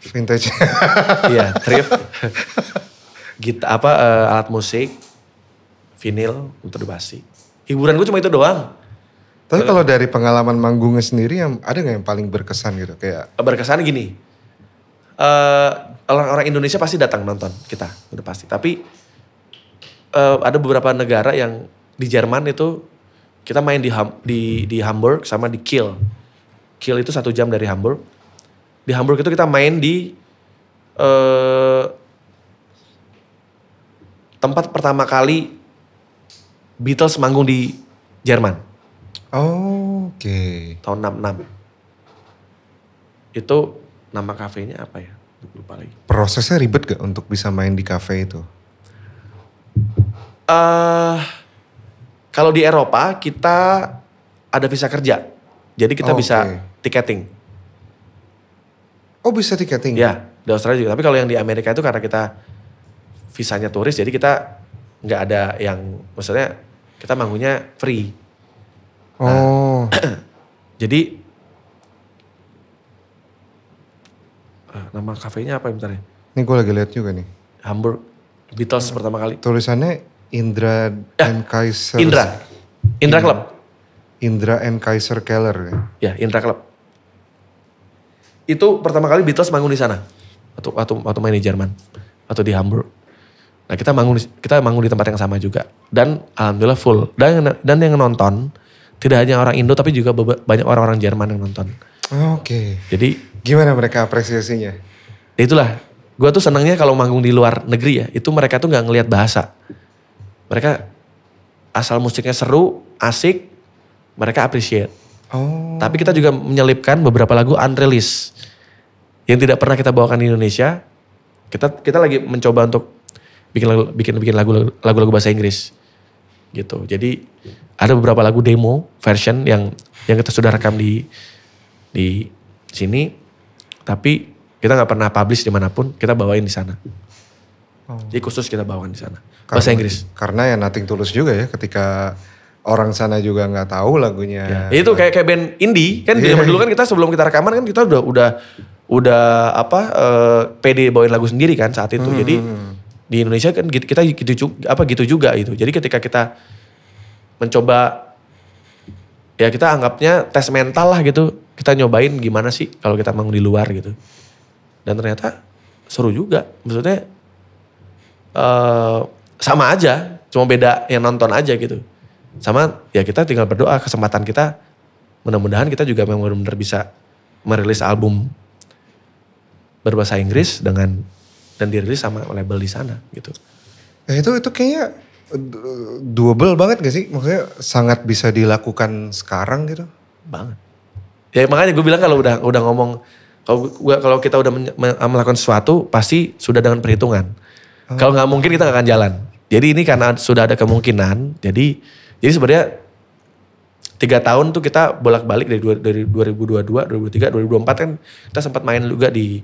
Vintage. Iya, thrift. Alat musik, vinil, muter basi. Hiburan gue cuma itu doang. Tapi kalau dari pengalaman manggungnya sendiri ada gak yang paling berkesan gitu? Kayak berkesan gini, orang-orang Indonesia pasti datang nonton kita, udah pasti. Tapi ada beberapa negara yang di Jerman itu kita main di Hamburg sama di Kiel. Kiel itu 1 jam dari Hamburg. Di Hamburg itu kita main di tempat pertama kali Beatles manggung di Jerman. Oh, oke. Tahun 66. Itu nama kafenya apa ya? Lupa lagi. Prosesnya ribet gak untuk bisa main di kafe itu? Kalau di Eropa kita ada visa kerja. Jadi kita bisa tiketing. Oh bisa tiketing? Ya, di Australia juga. Tapi kalau yang di Amerika itu karena kita visanya turis, jadi kita nggak ada yang, maksudnya kita manggungnya free. Oh. Jadi nama kafenya apa bentar ya? Ini gue lagi lihat juga nih. Hamburg, Beatles pertama kali. Tulisannya Indra and Kaiser. Indra Club. Indra and Kaiser Keller. Ya, Indra Club. Itu pertama kali Beatles manggung di sana. Waktu main di Jerman. Atau di Hamburg. Nah kita manggung di tempat yang sama juga. Dan alhamdulillah full. Dan yang nonton tidak hanya orang Indo tapi juga banyak orang-orang Jerman yang nonton. Oke. Jadi gimana mereka apresiasinya? Itulah. Gue tuh senangnya kalau manggung di luar negeri ya. Itu mereka tuh gak ngelihat bahasa. Mereka asal musiknya seru, asik. Mereka appreciate. Oh. Tapi kita juga menyelipkan beberapa lagu unreleased. Yang tidak pernah kita bawakan di Indonesia. Kita lagi mencoba untuk bikin lagu-lagu bahasa Inggris. Gitu. Jadi ada beberapa lagu demo version yang kita sudah rekam di sini. Tapi kita gak pernah publish dimanapun. Kita bawain di sana. Oh. Jadi khusus kita bawain di sana. Bahasa Inggris. Karena ya Nothing Tulus juga ya ketika orang sana juga nggak tahu lagunya. Ya, itu kayak band indie kan zaman dulu kan kita sebelum kita rekaman kan kita udah pede bawain lagu sendiri kan saat itu. Jadi di Indonesia kan kita gitu juga itu. Jadi ketika kita mencoba ya kita anggapnya tes mental lah gitu. Kita nyobain gimana sih kalau kita manggung di luar gitu. Dan ternyata seru juga. Maksudnya sama aja, cuma beda yang nonton aja gitu. Sama ya kita tinggal berdoa kesempatan kita mudah-mudahan kita juga memang benar-benar bisa merilis album berbahasa Inggris dan dirilis sama label di sana gitu. Itu kayaknya doable banget gak sih? Maksudnya sangat bisa dilakukan sekarang gitu. Banget. Ya makanya gue bilang kalau udah ngomong kalau kita udah melakukan sesuatu pasti sudah dengan perhitungan. Kalau nggak mungkin kita nggak akan jalan. Jadi ini karena sudah ada kemungkinan. Jadi sebenarnya 3 tahun tuh kita bolak-balik dari 2022, 2023, 2024 kan kita sempat main juga di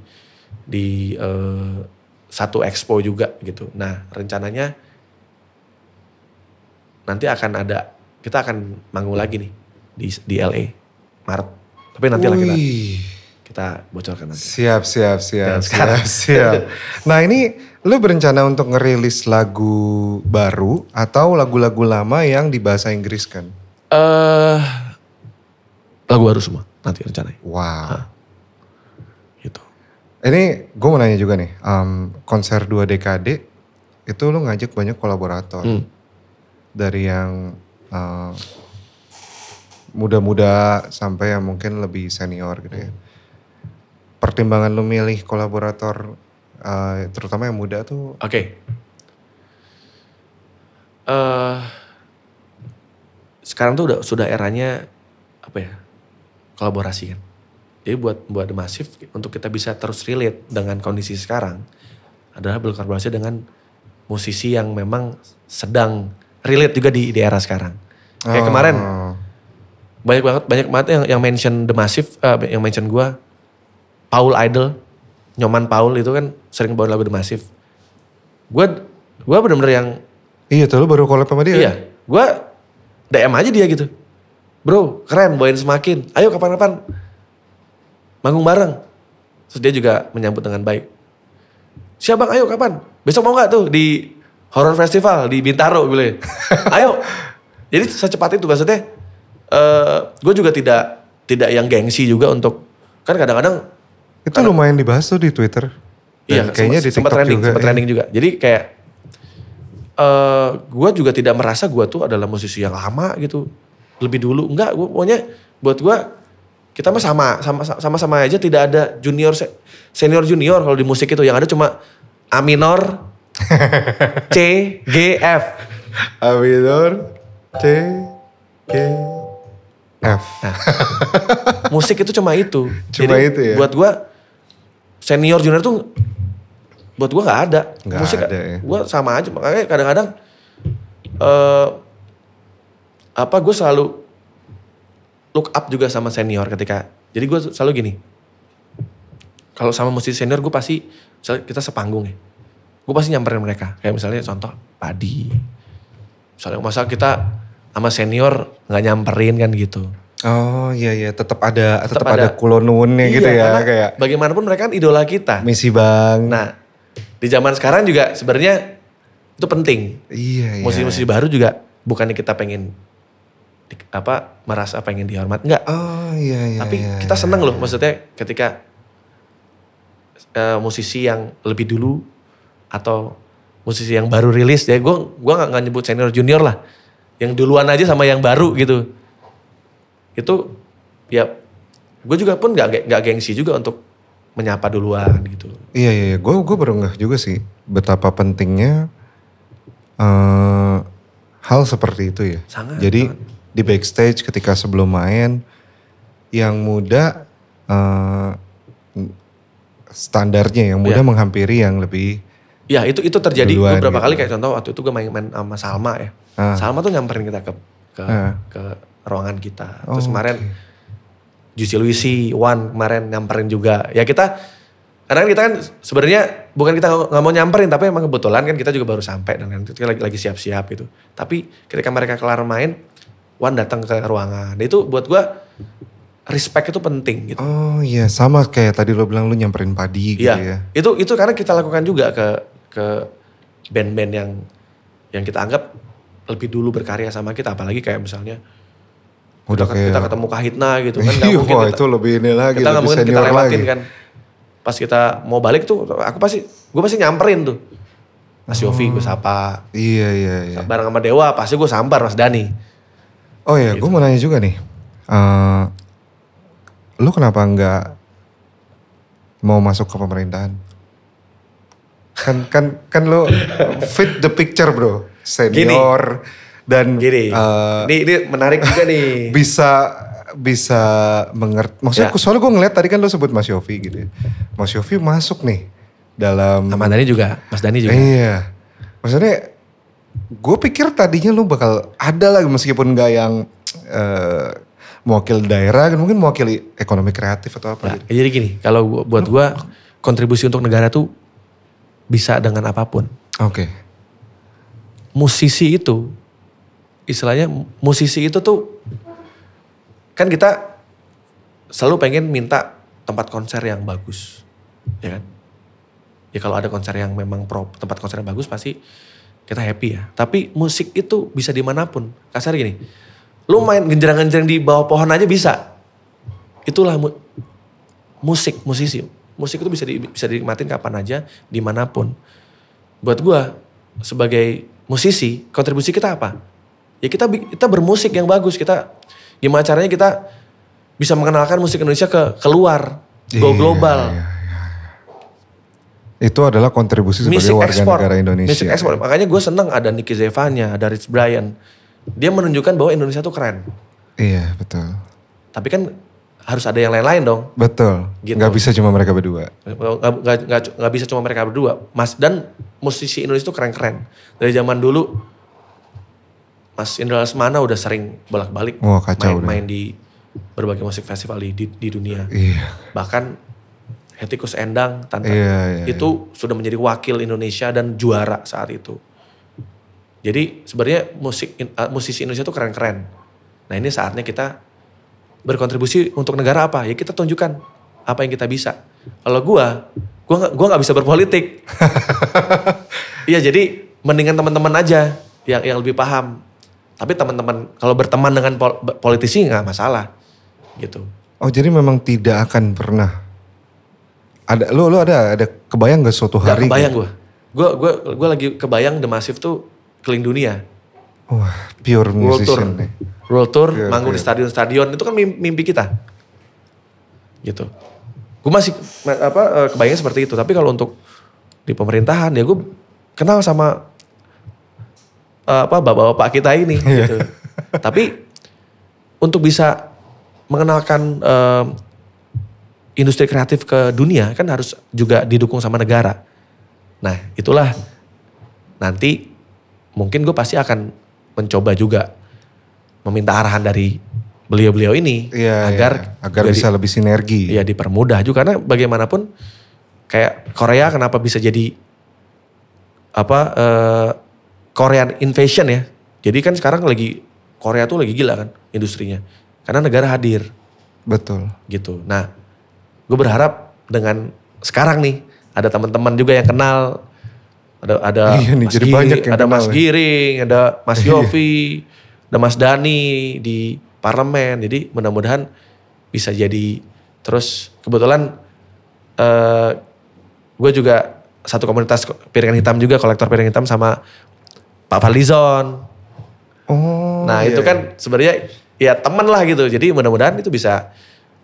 satu expo juga gitu. Nah rencananya nanti kita akan manggung lagi nih di LA Maret. Tapi nanti lah kita bocorkan nanti. Siap. Nah ini lu berencana untuk ngerilis lagu baru atau lagu-lagu lama yang di bahasa Inggris kan? Lagu baru semua nanti rencananya. Wow. Gitu. Ini gue mau nanya juga nih, konser 2 dekade itu lu ngajak banyak kolaborator. Dari yang muda-muda sampai yang mungkin lebih senior gitu ya. Pertimbangan lu milih kolaborator terutama yang muda tuh? Oke. Sekarang tuh sudah eranya apa ya? Kolaborasi kan. Jadi buat The Massive untuk kita bisa terus relate dengan kondisi sekarang adalah berkolaborasi dengan musisi yang memang sedang relate juga di era sekarang. Kayak kemarin banyak banget yang mention The Massive, yang mention gue, Paul Idol, Nyoman Paul itu kan sering bawain lagu The Massive. Gue bener-bener yang... Iya tuh lu baru collab sama dia. Iya, gue DM aja dia gitu. Bro keren bawain Semakin, ayo kapan-kapan manggung bareng. Terus dia juga menyambut dengan baik. Siap bang, ayo kapan? Besok mau gak tuh di Horror Festival di Bintaro gue. Ayo. Jadi secepat itu maksudnya gue juga tidak yang gengsi juga untuk kan kadang-kadang itu lumayan dibahas tuh di Twitter. Iya, kayaknya di TikTok juga. Sempat trending juga. Jadi kayak gue juga tidak merasa gue tuh adalah musisi yang lama gitu. Lebih dulu enggak, gue pokoknya buat gue kita mah sama-sama aja, tidak ada senior junior kalau di musik itu, yang ada cuma A minor, C, G, F. A minor, C, G, F. Nah, musik itu cuma itu. Cuma jadi, itu ya. Buat gue senior junior tuh buat gue nggak ada. Gak musik ada ya. Gue sama aja, makanya kadang-kadang gue selalu look up juga sama senior ketika. Jadi gue selalu gini. Kalau sama musisi senior gue pasti kita sepanggung ya. Gue pasti nyamperin mereka. Kayak misalnya contoh Padi. Misalnya masa kita sama senior nggak nyamperin kan gitu. Oh iya tetap ada kulonunnya gitu ya kayak. Bagaimanapun mereka kan idola kita. Misi Bang. Nah di zaman sekarang juga sebenarnya Itu penting. Iya. Musisi-musisi baru juga bukannya kita pengen merasa pengen dihormat, enggak. Oh iya. Tapi kita seneng loh, maksudnya ketika musisi yang lebih dulu atau musisi yang baru rilis, ya gue nggak nyebut senior junior lah, yang duluan aja sama yang baru gitu. Itu ya gue juga pun nggak gengsi juga untuk menyapa duluan gitu. Iya. Gue baru ngeh juga sih betapa pentingnya hal seperti itu ya. Sangat. Jadi di backstage ketika sebelum main, yang muda standarnya yang muda menghampiri yang lebih. Ya itu terjadi duluan beberapa gitu. kali, kayak contoh waktu itu gue main sama Salma ya. Salma tuh nyamperin kita ke ruangan kita. Terus kemarin Juicy Luisi, Wan kemarin nyamperin juga. Ya karena kita kan sebenarnya bukan kita nggak mau nyamperin, tapi emang kebetulan kan kita juga baru sampai dan kita lagi siap-siap gitu. Tapi ketika mereka kelar main, Wan datang ke ruangan. Itu buat gue respect itu penting gitu. Oh iya, sama kayak tadi lo bilang lo nyamperin Padi gitu ya. Itu karena kita lakukan juga ke band-band yang kita anggap lebih dulu berkarya sama kita, apalagi kayak misalnya kita ketemu Kahitna gitu kan, nggak mungkin itu lebih ini lagi, kita nggak lebih mungkin kita senior lewatin lagi. kan. Pas kita mau balik tuh gue pasti nyamperin tuh Mas Yofi, gue sapa. Iya. Bareng sama Dewa pasti gue sambar Mas Dani. Oh iya, gue mau nanya juga nih, lo kenapa nggak mau masuk ke pemerintahan? Kan lo fit the picture bro, senior. Dan Gini, ini menarik juga nih. bisa mengerti. Maksudnya soalnya gue ngeliat tadi kan lo sebut Mas Yofi gitu ya. Mas Yofi masuk nih dalam. Sama Dani juga, Mas Dani juga. Iya. Maksudnya gue pikir tadinya lo bakal ada lah meskipun gak yang mewakili daerah, mungkin mewakili ekonomi kreatif atau apa gitu. Jadi gini, kalau buat gue kontribusi untuk negara tuh bisa dengan apapun. Oke. Musisi itu, istilahnya musisi itu tuh kan kita selalu pengen minta tempat konser yang bagus, ya kan? Ya kalau ada konser yang memang tempat konser yang bagus pasti kita happy ya. Tapi musik itu bisa dimanapun. Kasar gini, lu main genjreng-genjreng di bawah pohon aja bisa. Itulah musisi. Musik itu bisa dinikmatin kapan aja, dimanapun. Buat gua sebagai musisi, kontribusi kita apa? Ya kita bermusik yang bagus. Gimana caranya kita bisa mengenalkan musik Indonesia keluar, go global. Iya. Itu adalah kontribusi sebagai warga negara Indonesia. Music export. Makanya gue seneng ada Nicky Zevanya, ada Rich Brian. Dia menunjukkan bahwa Indonesia tuh keren. Iya betul. Tapi kan harus ada yang lain-lain dong. Betul. Gitu. Gak bisa cuma mereka berdua. Gak bisa cuma mereka berdua. Dan musisi Indonesia tuh keren-keren. Dari zaman dulu Mas Indra Lesmana udah sering bolak-balik main di berbagai musik festival di dunia. Iya. Bahkan Hetty Koes Endang itu sudah menjadi wakil Indonesia dan juara saat itu. Jadi sebenarnya musisi Indonesia tuh keren-keren. Nah ini saatnya kita berkontribusi untuk negara apa? Ya kita tunjukkan apa yang kita bisa. Kalau gua nggak bisa berpolitik. Iya jadi mendingan teman-teman aja yang lebih paham. Tapi teman-teman kalau berteman dengan politisi nggak masalah, gitu. Oh jadi memang tidak akan pernah ada lo ada kebayang gak suatu hari? Gak kebayang gue lagi kebayang The Massive tuh keliling dunia. Wah pure musician nih. World Tour, manggung di stadion-stadion itu kan mimpi kita, gitu. Gue masih kebayang seperti itu. Tapi kalau untuk di pemerintahan ya gue kenal sama bapak-bapak kita ini gitu. Tapi untuk bisa mengenalkan industri kreatif ke dunia kan harus juga didukung sama negara. Nah itulah nanti mungkin gue pasti akan mencoba juga meminta arahan dari beliau-beliau ini agar bisa lebih sinergi. Ya dipermudah juga karena bagaimanapun kayak Korea kenapa bisa jadi Korean invasion ya. Jadi kan sekarang Korea tuh lagi gila kan industrinya. Karena negara hadir. Betul. Gitu. Nah gue berharap dengan sekarang nih ada teman-teman juga yang kenal Ada Iya nih, Mas jadi Giring, banyak yang ada kenal Mas ya. Giring, ada Mas Yofi, ada Mas Dani di parlemen. Jadi mudah-mudahan bisa jadi. Terus kebetulan gue juga satu komunitas piringan hitam juga, kolektor piringan hitam sama Pak Fadlizon. Oh. Nah iya, itu kan sebenarnya ya teman lah gitu. Jadi mudah-mudahan itu bisa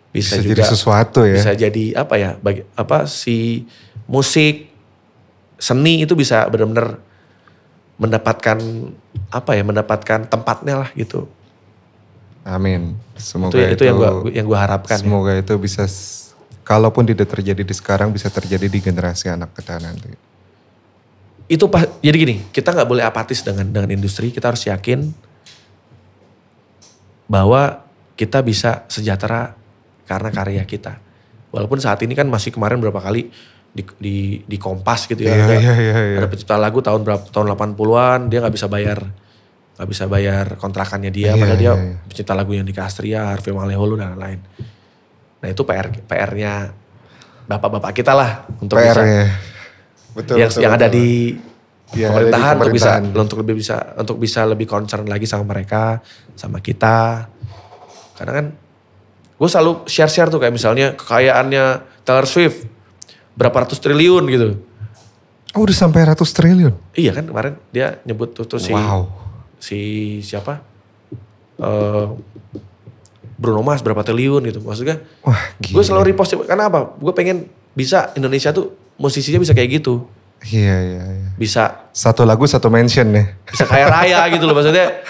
bisa juga jadi sesuatu ya. bisa jadi apa ya, si musik seni itu bisa benar-benar mendapatkan mendapatkan tempatnya lah gitu. Amin. Semoga Itu yang gue harapkan. Semoga itu bisa, kalaupun tidak terjadi di sekarang, bisa terjadi di generasi anak kita nanti. Itu jadi gini, kita nggak boleh apatis dengan industri. Kita harus yakin bahwa kita bisa sejahtera karena karya kita. Walaupun saat ini kan masih kemarin berapa kali di Kompas gitu ya. Ada pencipta lagu tahun 80-an, dia nggak bisa bayar kontrakannya dia. Padahal dia pencipta lagu yang di Kastria, Harvey Maleholo dan lain-lain. Nah itu PR-nya bapak-bapak kita lah untuk yang ada di pemerintahan, untuk bisa lebih concern lagi sama mereka, sama kita. Karena kan gue selalu share tuh kayak misalnya kekayaannya Taylor Swift berapa ratus triliun gitu. Oh udah sampai ratus triliun? Iya kan kemarin dia nyebut tuh si siapa? Bruno Mars berapa triliun gitu. Maksudnya gue selalu repost. Karena apa? Gue pengen bisa Indonesia tuh musisinya bisa kayak gitu. Iya. Bisa. Satu lagu satu mention nih. Bisa kaya raya gitu loh. Maksudnya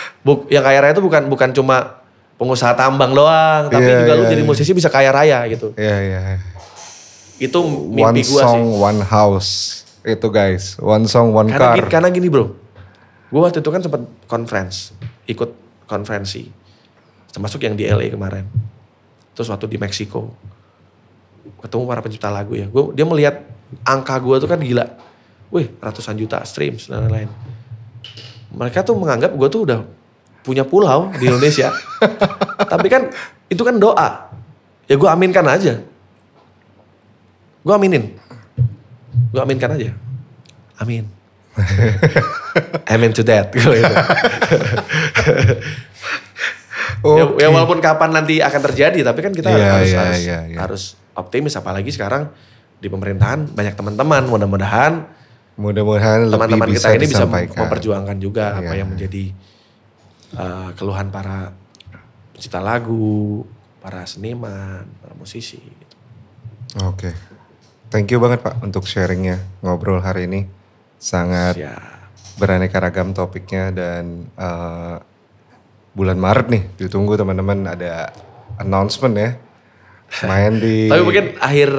yang kaya raya itu bukan cuma pengusaha tambang doang. Tapi juga lu jadi musisi bisa kaya raya gitu. Iya. Itu mimpi gue sih. One song, one house. Itu guys. One song, one car. Karena gini bro. Gue waktu itu kan sempat ikut konferensi. Termasuk yang di LA kemarin. Terus waktu di Meksiko. Ketemu para pencipta lagu ya. Dia melihat angka gue tuh kan gila. Wih ratusan juta streams dan lain-lain. Mereka tuh menganggap gue tuh udah punya pulau di Indonesia. Tapi kan itu kan doa. Ya gue aminkan aja. Gue aminkan aja. Amin. Amen to that. Gitu. Ya walaupun kapan nanti akan terjadi, tapi kan kita harus optimis. Apalagi sekarang di pemerintahan banyak teman-teman. Mudah-mudahan teman-teman kita ini bisa memperjuangkan juga apa yang menjadi keluhan para pencipta lagu, para seniman, para musisi. Gitu. Oke. Thank you banget Pak untuk sharingnya, ngobrol hari ini. Sangat beraneka ragam topiknya dan bulan Maret nih ditunggu teman-teman ada announcement ya. Main di... Tapi mungkin akhir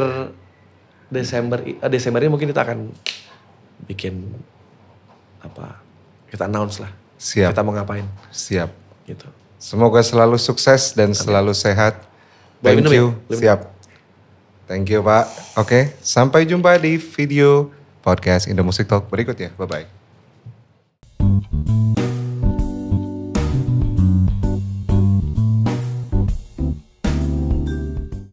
Desember ini mungkin kita akan bikin kita announce lah. Siap. Kita mau ngapain. Siap. Gitu. Semoga selalu sukses dan selalu sehat. Thank you. Siap. Thank you Pak. Oke, sampai jumpa di video podcast Indo Music Talk berikut ya. Bye-bye.